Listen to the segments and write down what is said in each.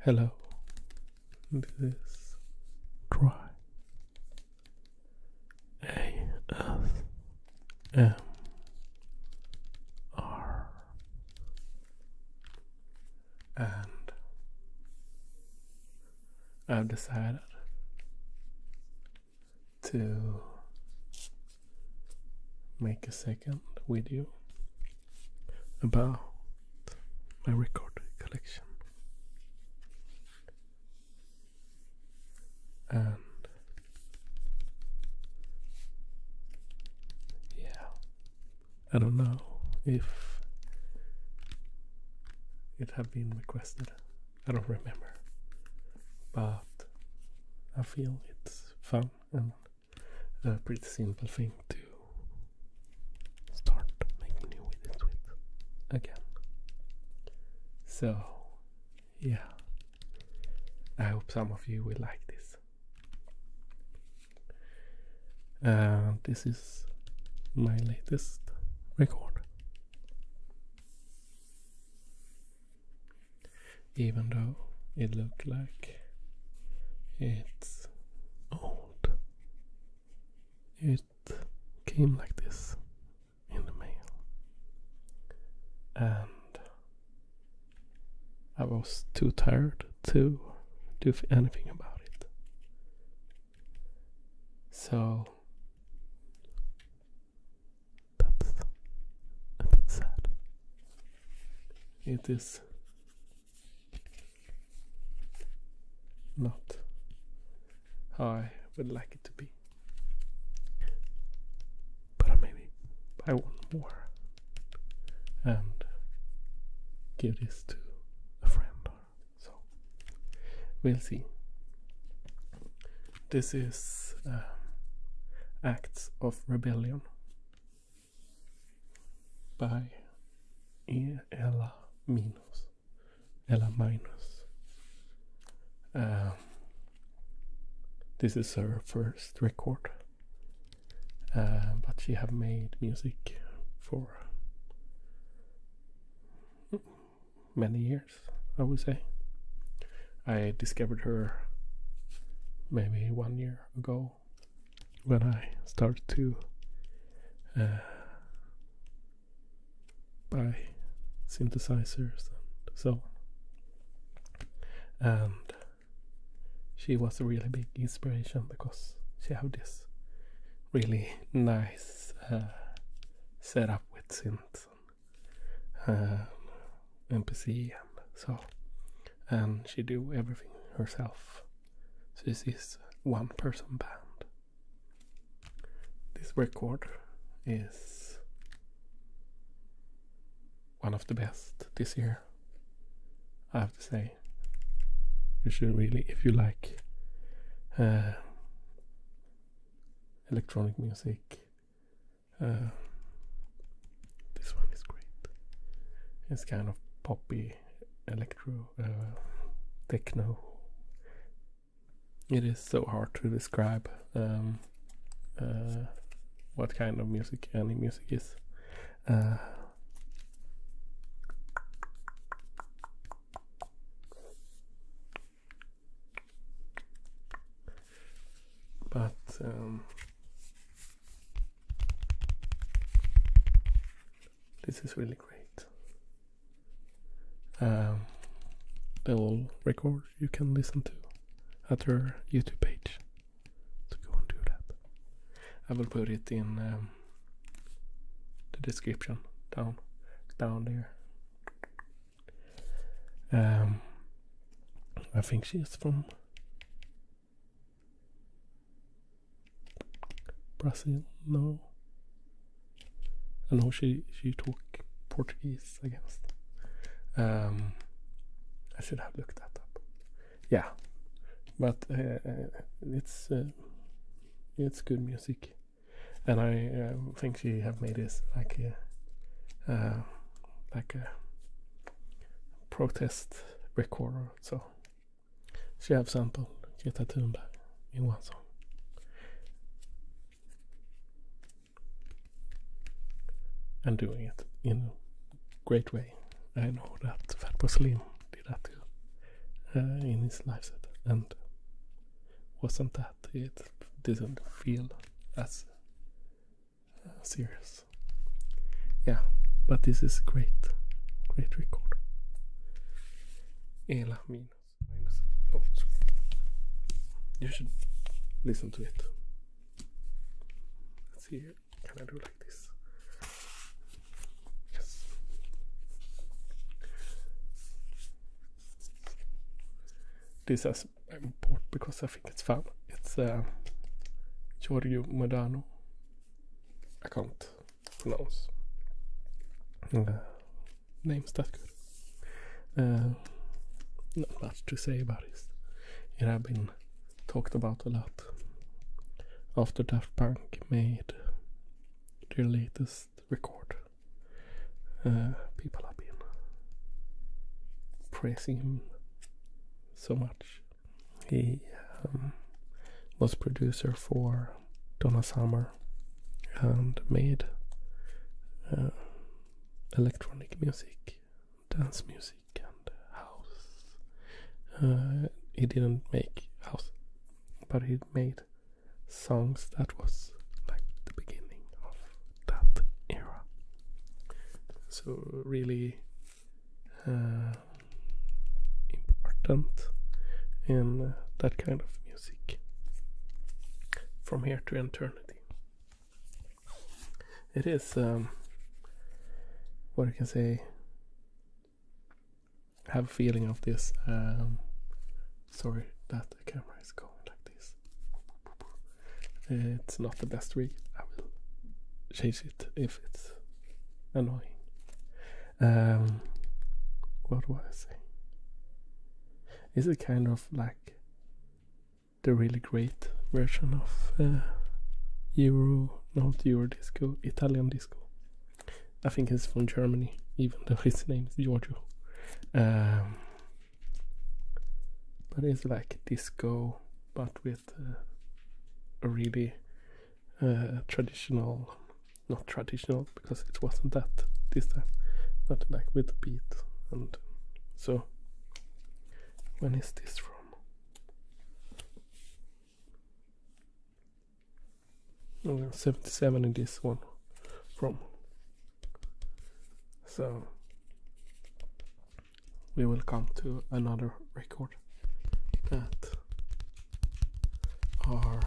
Hello, this is Try ASMR, and I've decided to make a second video about my record collection. And yeah, I don't know if it have been requested. I don't remember, but I feel it's fun and a pretty simple thing to start making new videos with again. So yeah, I hope some of you will like this. This is my latest record. Even though it looks like it's old, it came like this in the mail, and I was too tired to do anything about it. So that's a bit sad. It is not how I would like it to be, but I maybe buy one more and give this to a friend, so we'll see. This is Acts of Rebellion by ElaMinus. This is her first record, but she have made music for many years, I would say. I discovered her maybe 1 year ago when I started to buy synthesizers and so on. And she was a really big inspiration because she had this really nice setup with synths and MPC and so, and she do everything herself. So this is one person band. This record is one of the best this year, I have to say. You should really, if you like electronic music, this one is great. It's kind of poppy, electro, techno. It is so hard to describe what kind of music any music is. But this is really great. The whole record you can listen to at her YouTube page, so go and do that. I will put it in the description down there. I think she is from Brazil. No, I know she talk Portuguese, I guess. I should have looked that up. Yeah, but it's good music, and I think she have made this like a protest record. So she have sampled Greta Thunberg in one song. And doing it in a great way. I know that Fatboy Slim did that too. in his live set, and wasn't that it didn't feel as serious. Yeah, but this is great record. ElaMinus. Oh, you should listen to it. Let's see here. Can I do like this? Yes. This is important because I think it's fun. It's Giorgio Modano. I can't pronounce names that good. Not much to say about it. It have been talked about a lot after Daft Punk made their latest record. People have been praising him so much. He was producer for Donna Summer and made electronic music, dance music, and house. He didn't make house, but he made songs that was like the beginning of that era. So really important in that kind of music. From Here to Eternity. It is what I can say. I have a feeling of this. Sorry that the camera is going like this. It's not the best rig. I will change it if it's annoying. What do I say? Is it kind of like the really great version of not Euro disco, Italian disco? I think it's from Germany, even though his name is Giorgio. But it's like disco, but with a really traditional, not traditional because it wasn't that this time, but like with the beat. And so, when is this from? Oh, 77 in this one from. So we will come to another record that are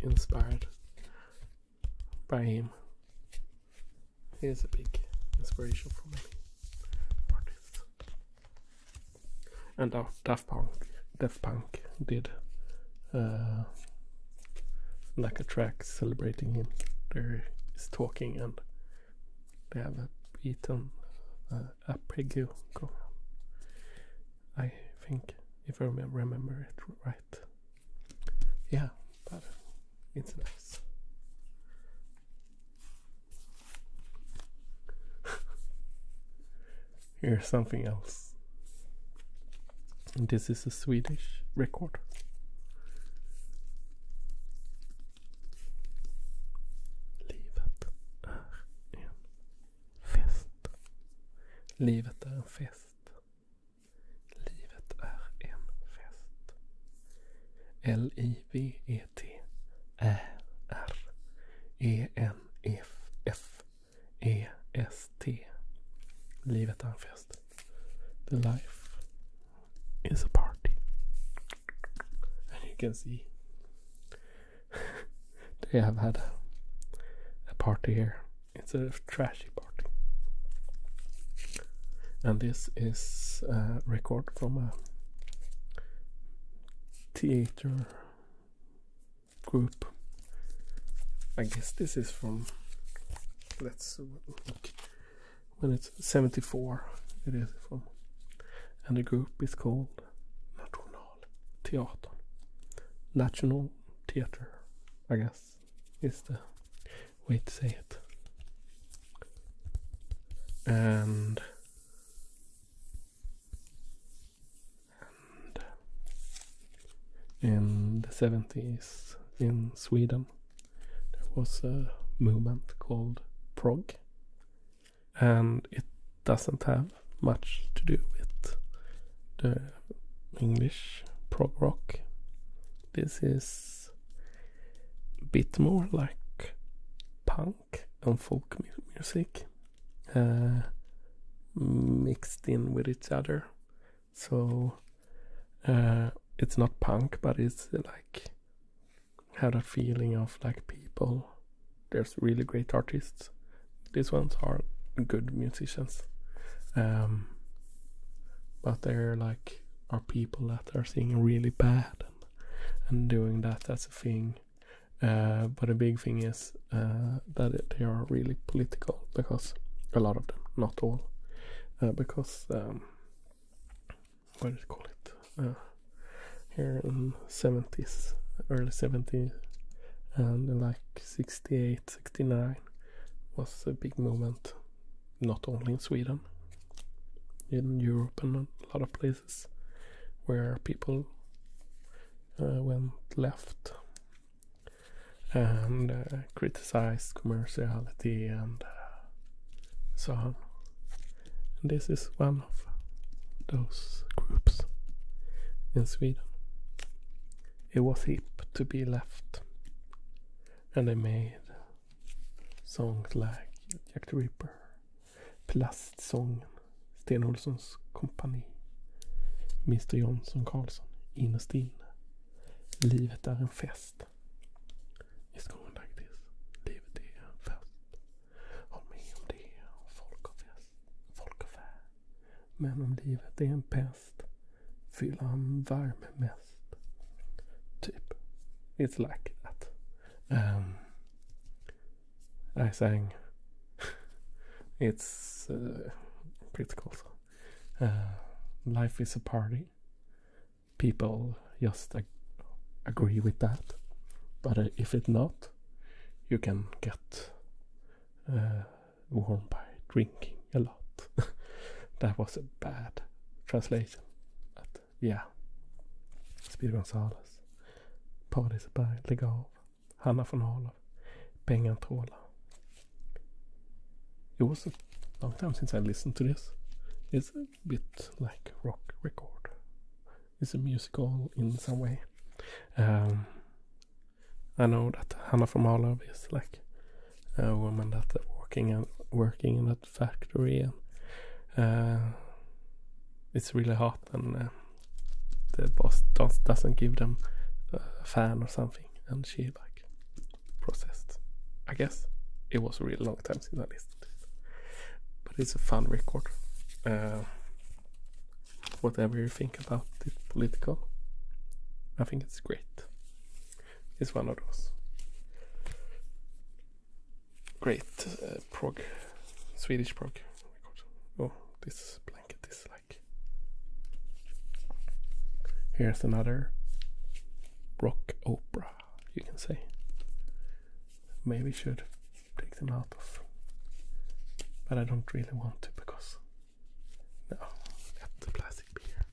inspired by him. He is a big inspiration for many artists. And Daft Punk did like a track celebrating him. There is talking and they have a beat and arpeggio going on. I think, if I remember it right. Yeah, but it's nice. Here's something else. And this is a Swedish record. Livet är en fest. Livet är en fest. Livet är en fest. L-I-V-E-T-R-E-N-F-F-E-S-T. Livet är en fest. The life is a party. And you can see they have had a party here. It's a trashy party. And this is a record from a theater group. I guess this is from, let's look, when it's 74 it is from, and the group is called Nationalteatern. Nationalteatern, I guess, is the way to say it. And in the 70s in Sweden there was a movement called prog, and it doesn't have much to do with the English prog rock. This is a bit more like punk and folk music mixed in with each other. So it's not punk, but it's like have that feeling of like people. There's really great artists. These ones are good musicians, but they're like are people that are singing really bad and doing that as a thing. But a big thing is that they are really political, because a lot of them, not all, because what do you call it? Here in 70s, early 70s, and like 68, 69 was a big movement, not only in Sweden, in Europe and a lot of places where people went left and criticized commerciality and so on. And this is one of those groups in Sweden. It was hip to be left, and they made songs like Jack the Ripper, Plastsången, Sten Olssons Kompani, Mr Jonsson Karlsson, Innerst inne, Livet är en fest. It's going like this. Livet är en fest. Håll med om det, folk har fest, folk har färd. Men om livet är en pest, fyller han värme mest. Typ. It's like that. I sang it's pretty cool. Life is a party. People just agree with that. But if it's not, you can get warm by drinking a lot. That was a bad translation. But yeah. Speedy Gonzales, Paradiseberg, Lägg av, Hanna von Halow, Pengatrålar. It was a long time since I listened to this. It's a bit like rock record. It's a musical in some way. I know that Hanna von Halow is like a woman that working in that factory, and it's really hot, and the boss doesn't give them a fan or something, and she like processed. I guess it was a really long time since I listened to it, but it's a fun record. Whatever you think about it political, I think it's great. It's one of those great Swedish prog records. Oh, this blanket is like. Here's another rock opera, you can say. Maybe should take them out of, but I don't really want to, because no, let the plastic be here.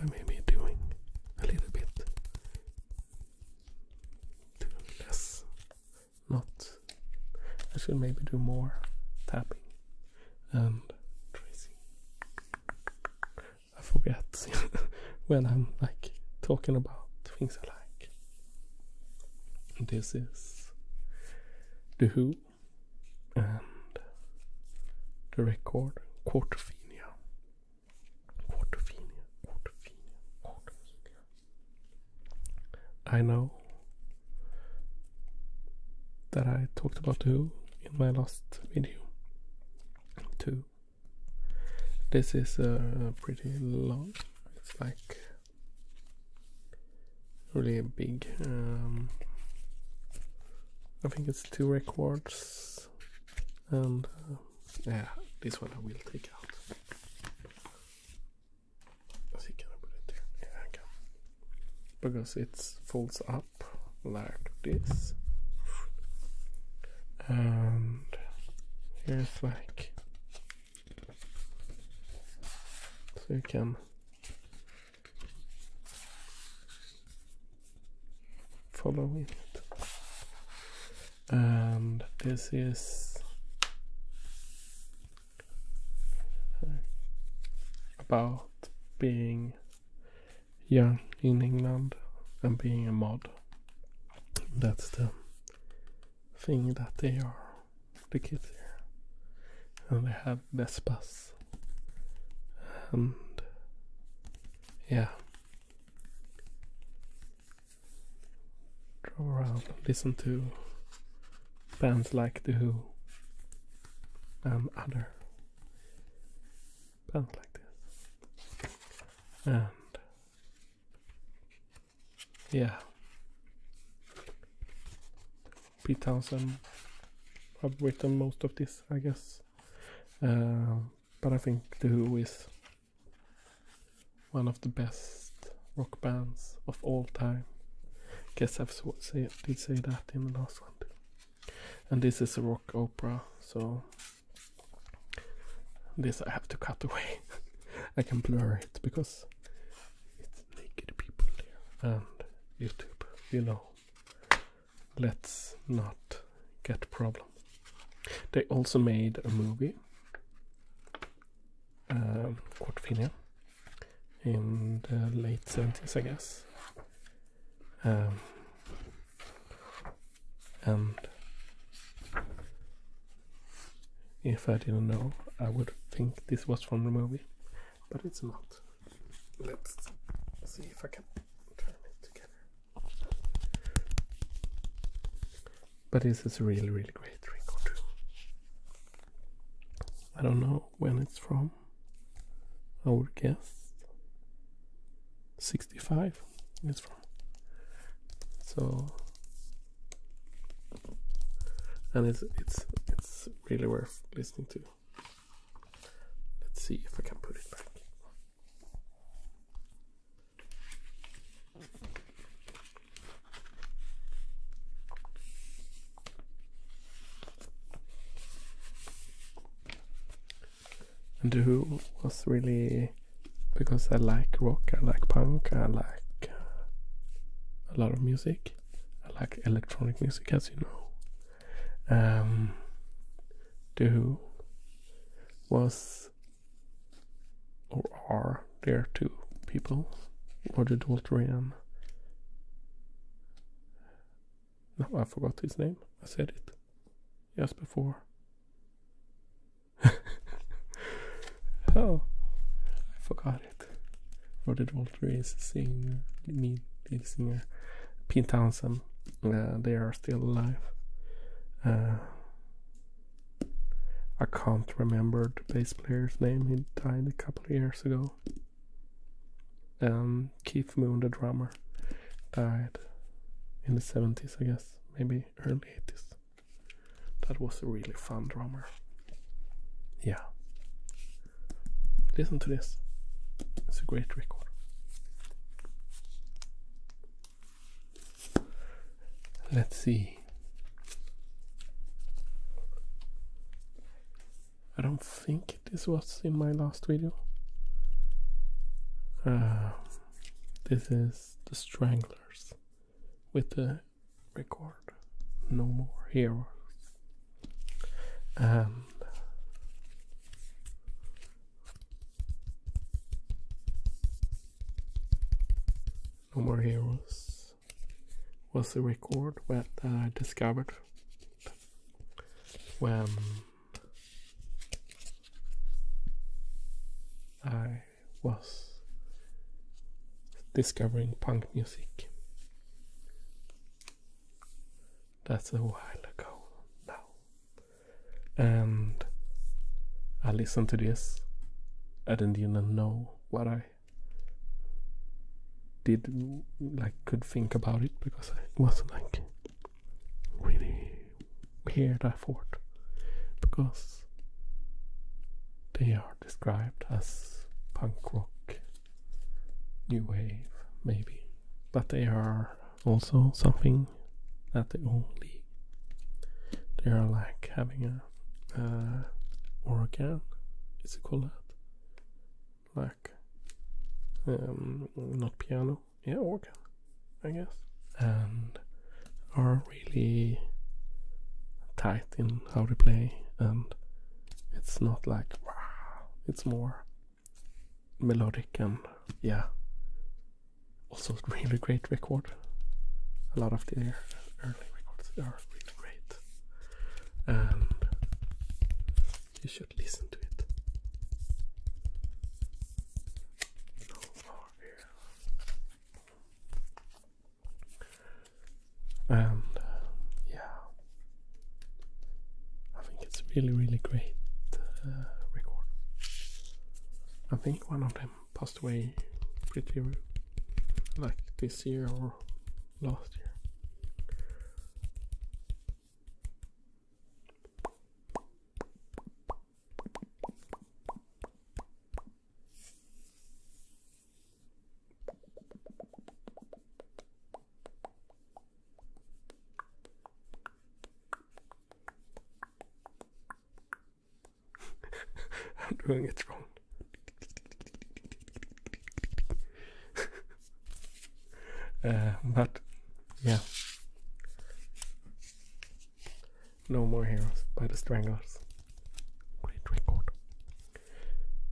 I may be doing a little bit too less. Not. I should maybe do more tapping and tracing. I forget when I'm like talking about things I like. And this is The Who and the record Quadrophenia. I know that I talked about The Who in my last video too. This is pretty long. It's like really big. I think it's 2 records, and yeah, this one I will take out. Can I put it there? Yeah, I can. Because it folds up like this, and here's like, so you can follow it. and this is about being young in England and being a mod. That's the thing that they are, the kids here, and they have Vespas, and yeah, drove around, listen to bands like The Who and other bands like this, and yeah, Pete Townsend have written most of this, I guess, but I think The Who is one of the best rock bands of all time. Guess I did say that in the last one too. And this is a rock opera, so this I have to cut away. I can blur it because it's naked people there, and YouTube, you know, let's not get problem. They also made a movie, Quadrophenia, in the late 70s, I guess. And if I didn't know, I would think this was from the movie, but it's not. Let's see if I can turn it together. But this is a really, really great record too. I don't know when it's from. I would guess 65 it's from. So, and it's really worth listening to. Let's see if I can put it back. And The Who was really, because I like rock, I like punk, I like a lot of music. I like electronic music, as you know. The Who was, or are, there two people, Roger Daltrey. No, I forgot his name. I said it just before. Oh, I forgot it. Roger Daltrey is a singer, lead singer. Pete Townsend, they are still alive. I can't remember the bass player's name. He died a couple of years ago. Keith Moon, the drummer, died in the 70s, I guess, maybe early 80s. That was a really fun drummer. Yeah. Listen to this. It's a great record. Let's see. I don't think this was in my last video. This is the Stranglers with the record No More Heroes. And No More Heroes was a record that I discovered when I was discovering punk music. That's a while ago now. And I listened to this. I didn't even know what I could think about it, because it wasn't really weird, I thought, because they are described as punk rock, new wave, maybe, but they are also something that they are like having a organ, is it called that? Like not piano, yeah, organ, I guess, and are really how they play, and it's not like wow, it's more melodic, and yeah, also really great record. A lot of their early records are really great, and you should listen to it. And yeah, I think it's really great record. I think one of them passed away pretty like this year or last year. I'm doing it wrong. But yeah, No More Heroes by the Stranglers. Great record.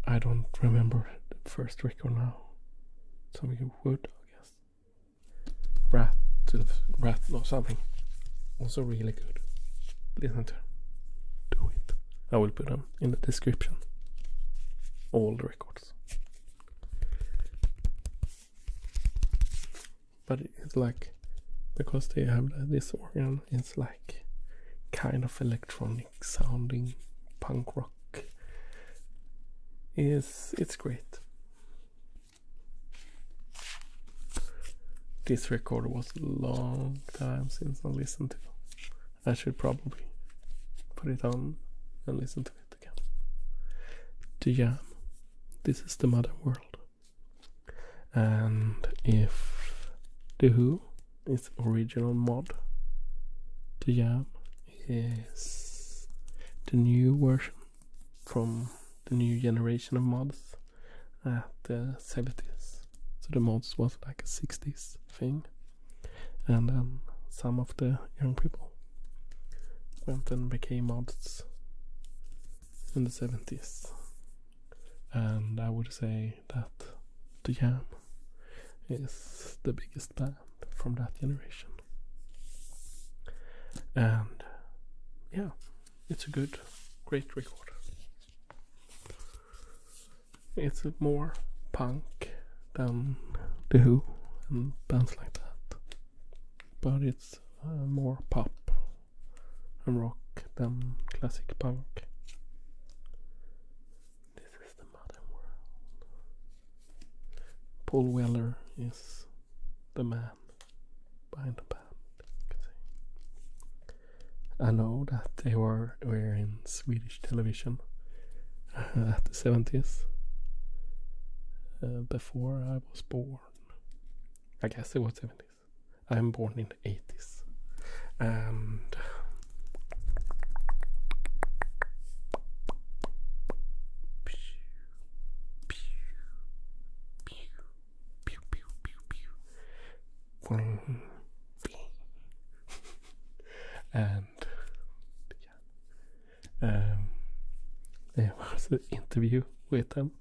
I don't remember the first record now. Some of you would, I guess. Rat or something. Also really good. Listen to them. Do it. I will put them in the description. All the records. But it's like, because they have this organ, it's like kind of electronic sounding punk rock. It's great. This record was a long time since I listened to it. I should probably put it on and listen to it again. The Jam. This is the modern world. And if The Who is original mod, The Jam is the new version from the new generation of mods at the 70s. So the mods was like a 60s thing. And then some of the young people went and became mods in the 70s. And I would say that The Jam is the biggest band from that generation. And yeah, it's a great record. It's more punk than The Who and bands like that, but it's more pop and rock than classic punk. This is the modern world. Paul Weller is the man behind the band, you can say. I know that they were in Swedish television at the 70s. Before I was born. I guess it was 70s. I'm born in the 80s. And and there was an interview with them,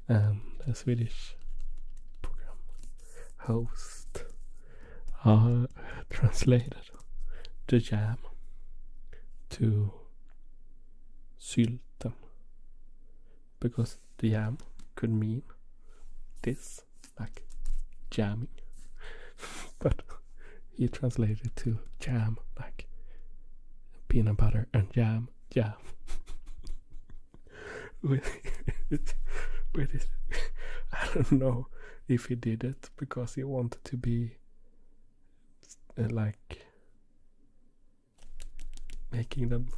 and the Swedish program host translated The Jam to Sylten, because the jam could mean this, like jamming, but he translated to jam like peanut butter and jam. with it. I don't know if he did it because he wanted to be like making them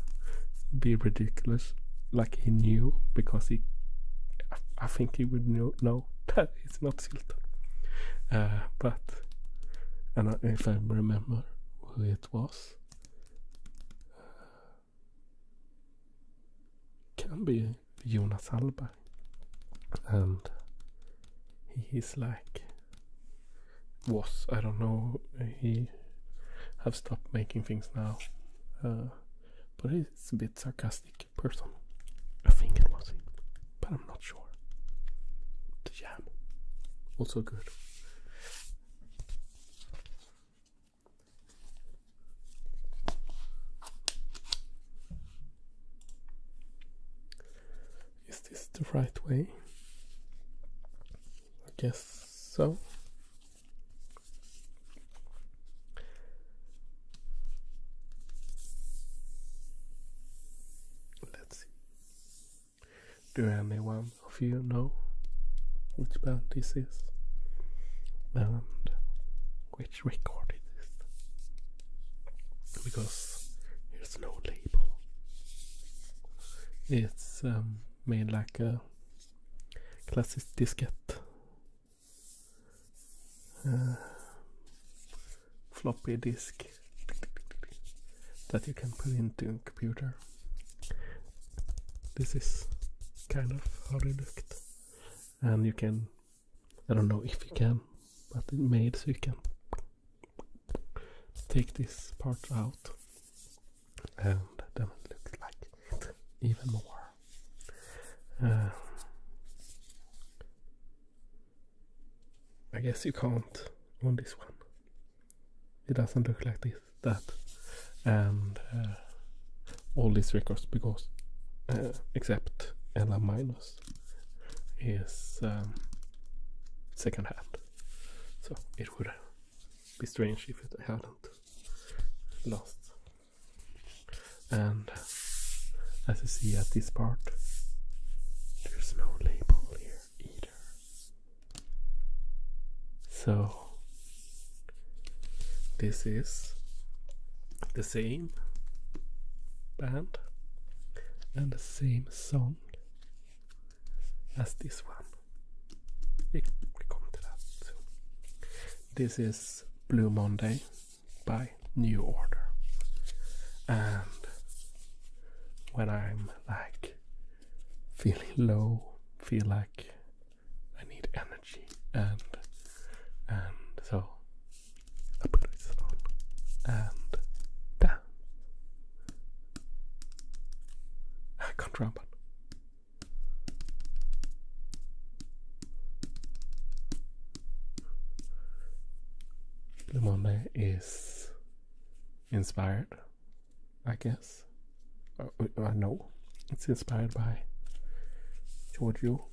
be ridiculous, like he knew, because I think he would know that it's not Sylten. But and if I remember who it was, can be Jonas Hallberg, and he's like I don't know, he have stopped making things now, but it's a bit sarcastic person. I think it was him, but I'm not sure. The Jam, also good. Is this the right way? I guess so. Let's see. Do anyone of you know which band this is? And which record it is? Because here's no label. It's made like a classic diskette. Floppy disk that you can put into a computer. This is kind of how they looked. And you can, I don't know if you can, but it made so you can take this part out, and then it looks like even more. I guess you can't on this one. It doesn't look like this, that, and all these records, because except ElaMinus is second hand, so it would be strange if it hadn't lost. And as you see at this part, there's no label here either. So this is the same band and the same song as this one. We come to that soon. This is Blue Monday by New Order. And when I'm like feeling low, feel like I need energy, and so I put this on and dance. I can't remember. Blue Monday is inspired, I guess. I know it's inspired by Giorgio.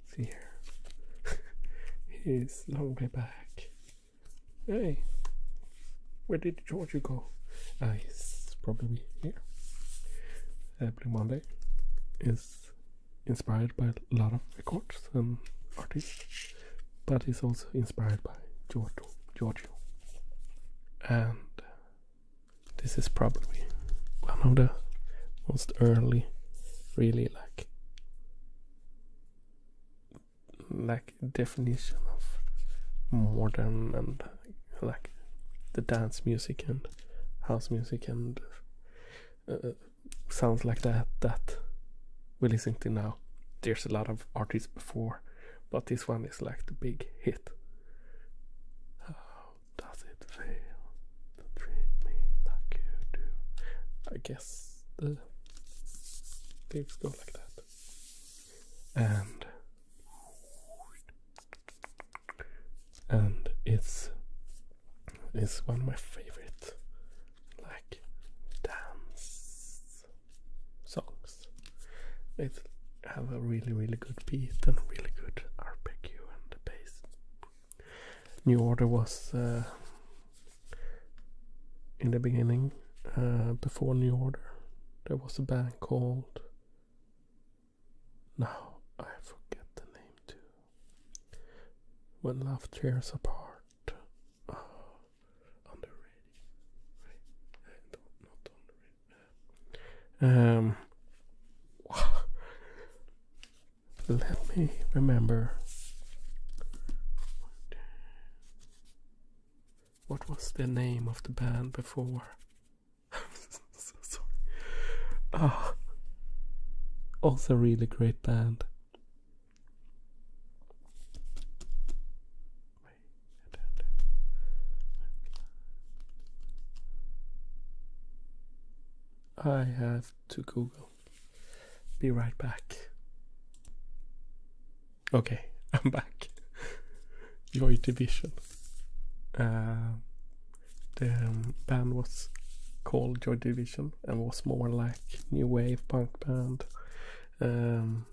See here. He's long way back. Hey, where did Giorgio go? He's probably here. Blue Monday is inspired by a lot of records and artists, but he's also inspired by Giorgio. And this is probably one of the most early, really like definition of modern and like the dance music and house music and sounds like that we listen to now. There's a lot of artists before, but this one is like the big hit. How does it feel to treat me like you do? I guess the lyrics go like that. And it's one of my favorite like dance songs. It have a really good beat and really good arpeggio and the bass. New Order was in the beginning, before New Order, there was a band called, now I forget the name too. When Love Tears Apart. On the radio. Not on the radio. Let me remember. What was the name of the band before? So sorry. Also a really great band. I have to Google. Be right back. Okay, I'm back. Joy Division. The band was called Joy Division and was more like new wave punk band. And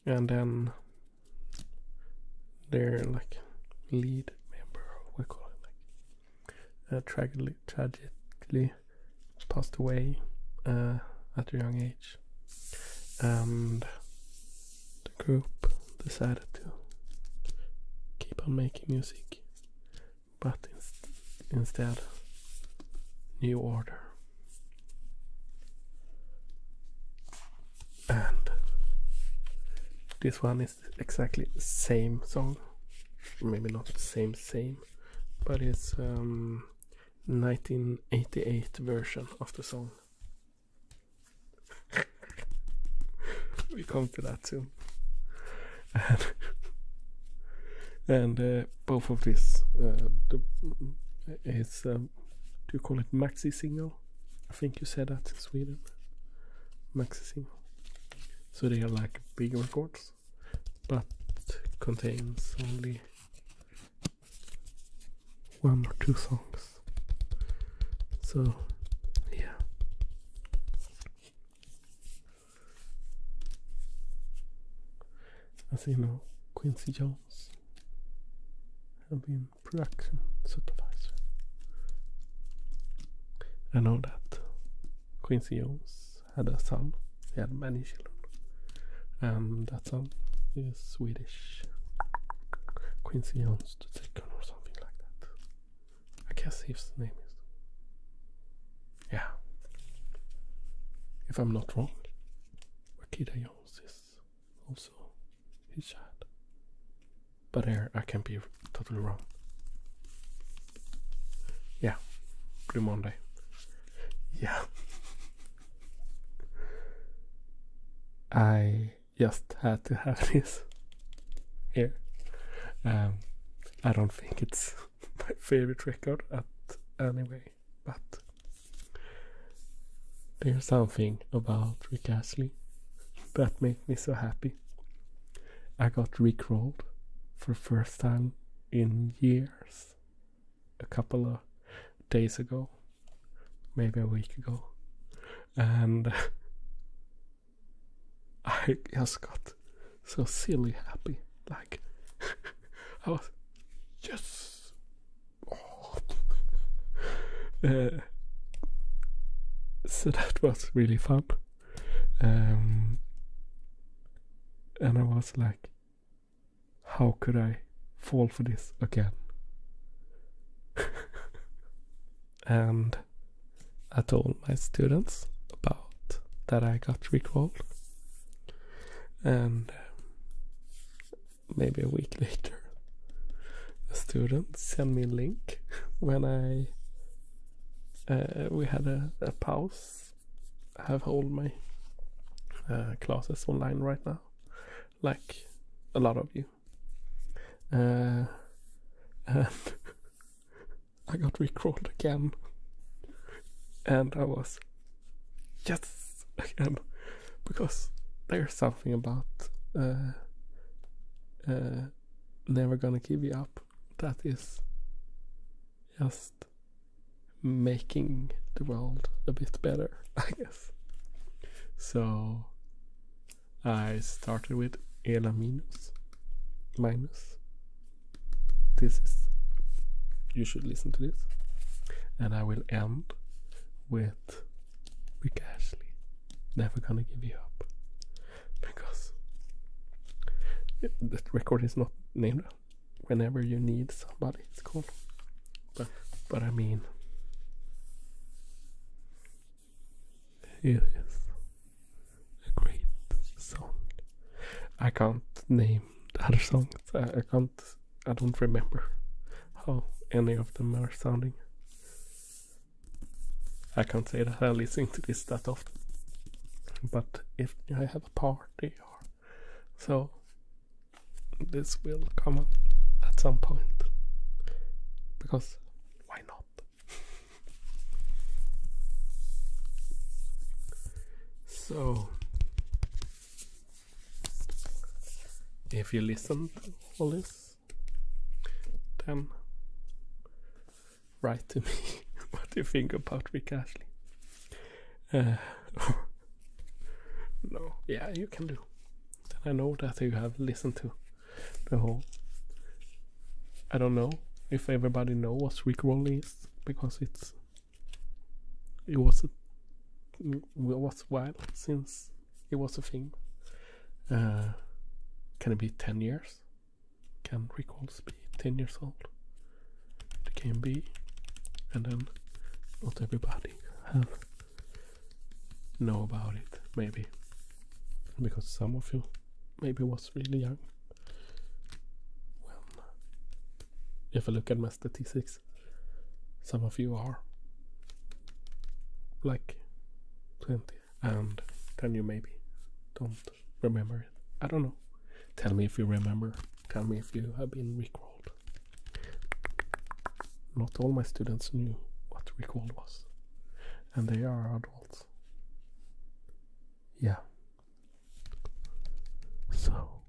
then their like lead member, we call it, like tragically passed away at a young age, and the group decided to keep on making music, but instead New Order. And this one is exactly the same song, maybe not the same, but it's 1988 version of the song. We come to that soon. And both of this is do you call it maxi single? I think you said that in Sweden. Maxi single. So they are like big records, but contains only 1 or 2 songs. So yeah. As you know, Quincy Jones have been production supervisor. I know that Quincy Jones had a son. He had many children. And that son is Swedish. Quincy Jones the second or something like that. I guess his name is. Yeah. If I'm not wrong, Akira Jones is also his child. But here I can be totally wrong. Yeah. Blue Monday. Yeah. I just had to have this here. I don't think it's my favorite record anyway, but there's something about Rick Astley that made me so happy. I got rickrolled for the first time in years a couple of days ago, maybe a week ago, and I just got so silly happy. Like I was just so that was really fun. And I was like, how could I fall for this again? And I told my students about that I got rickrolled. And maybe a week later, a student sent me a link when we had a pause. I have all my classes online right now, like a lot of you. And I got rickrolled again, and I was yes again, because there's something about Never Gonna Give You Up that is just making the world a bit better, I guess. So I started with ElaMinus. You should listen to this. And I will end with Rick Astley, Never Gonna Give You Up. Because that record is not named Whenever You Need Somebody, it's called. But I mean, it is a great song. I can't name the other songs. I don't remember how any of them are sounding. I can't say that I listen to this that often. But if I have a party or so, this will come up at some point. Because why not? So, if you listen to all this, then write to me what you think about Rick Astley. No, yeah, you can do. Then I know that you have listened to the whole. I don't know if everybody knows what Rickroll is, because it was a while since it was a thing. Can it be 10 years? Can Rickrolls be 10 years old? It can be, and then not everybody have know about it, maybe, because some of you maybe was really young. Well, if I look at my statistics, some of you are like 20, and then you maybe don't remember it. I don't know. Tell me if you remember. Tell me if you have been Rickrolled. Not all my students knew what Rickroll was, and they are adults. Yeah. So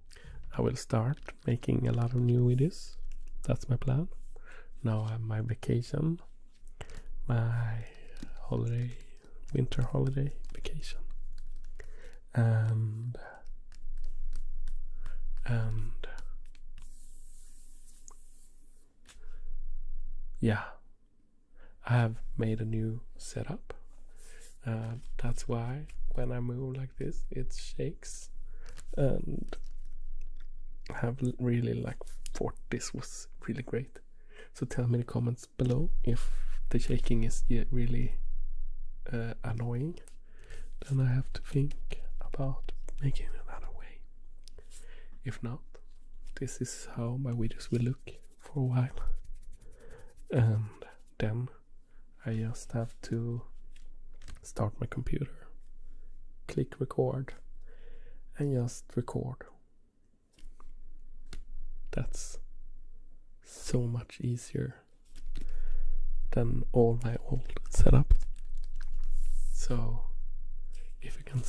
I will start making a lot of new videos. That's my plan. Now I have my vacation, my holiday, winter holiday vacation, and yeah, I have made a new setup. That's why when I move like this, it shakes, and I have really thought this was really great. So tell me in the comments below if the shaking is really annoying. Then I have to think about making another way. If not, this is how my videos will look for a while, and then I just have to start my computer, click record, and just record. That's so much easier than all my old setup. So if you can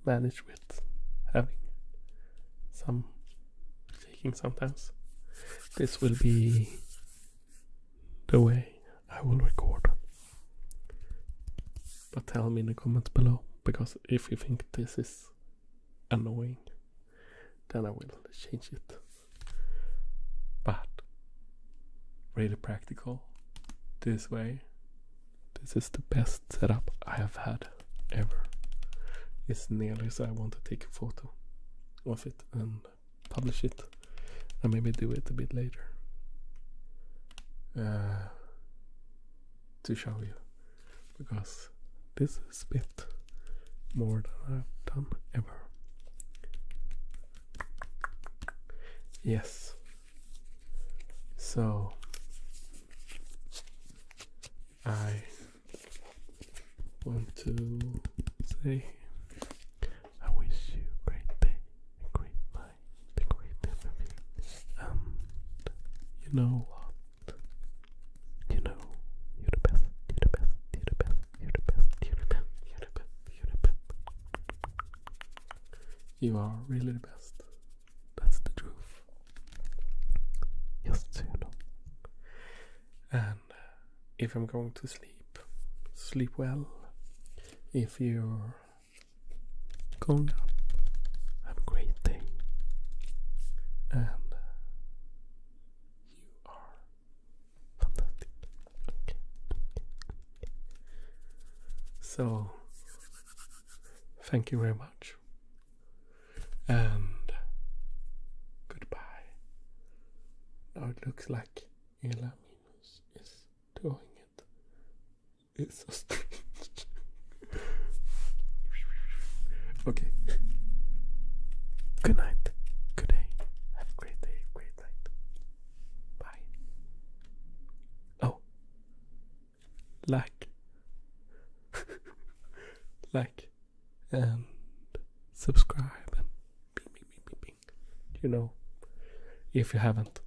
manage with having some shaking sometimes, this will be the way I will record. But tell me in the comments below, because if you think this is annoying, then I will change it. But really practical, this way, this is the best setup I have had ever. It's nearly so I want to take a photo of it and publish it, and maybe do it a bit later to show you, because this is a bit more than I've done ever. Yes. So I want to say I wish you a great day, a great night, a great everything. And you know what? You know, you're the best, you're the best, you're the best, you're the best, you're the best, you're the best, you're the best. You are really the best. That's the truth. Just so you know. And if I'm going to sleep, sleep well. If you're going up, have a great day. And you are fantastic. Okay. So, thank you very much. And goodbye. Now it looks like ElaMinus is doing it. It's so strange. Okay. Good night. Good day. Have a great day. Great night. Bye. Oh. Like and subscribe and bing, bing, bing, bing, bing. You know, if you haven't.